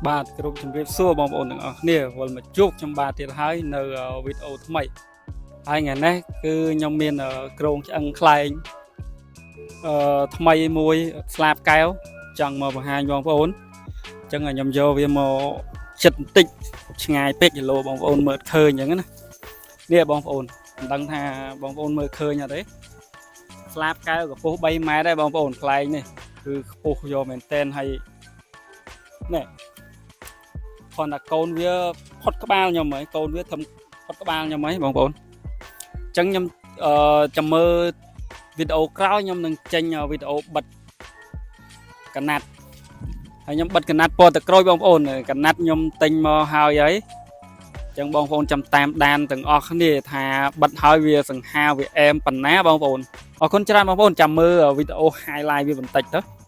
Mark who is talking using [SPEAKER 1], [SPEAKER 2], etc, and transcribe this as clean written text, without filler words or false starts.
[SPEAKER 1] បាទគ្រប់ជំរាបសួរបងប្អូនទាំងអស់គ្នាវិលមកជួបខ្ញុំបាទទៀតហើយនៅវីដេអូថ្មីហើយថ្ងៃនេះគឺខ្ញុំមានក្រងឆ្អឹងខ្លែងថ្មីមួយស្លាបកែវចង់មកបង្ហាញបងប្អូនអញ្ចឹងខ្ញុំយកវាមកចិត្តបន្តិចឆ្ងាយពេកគីឡូបងប្អូនមើលឃើញអញ្ចឹងណានេះបងប្អូនមិនដឹងថាបងប្អូនមើលឃើញអត់ទេស្លាបកែវកម្ពស់3ម៉ែត្រដែរបងប្អូនខ្លែងនេះគឺខ្ពស់យកមែនតែនហើយនេះគាត់ថាកូនវាផុតក្បាលខ្ញុំហើយកូនវាធ្វើផុតក្បាលខ្ញុំហីបងប្អូនអញ្ចឹងខ្ញុំចាំមើលវីដេអូក្រោយខ្ញុំនឹងចេញវីដេអូបិទកណាត់ហើយខ្ញុំបិទកណាត់ពណ៌ទឹកក្រូចបងប្អូនកណាត់ខ្ញុំទិញមកហើយអញ្ចឹងបងប្អូនចាំតាមដានទាំងអស់គ្នាថាបិទហើយវាសង្ហាវាអែមប៉ុណ្ណាបងប្អូនអរគុណច្រើនបងប្អូនចាំមើលវីដេអូ highlight វាបន្តិចទៅ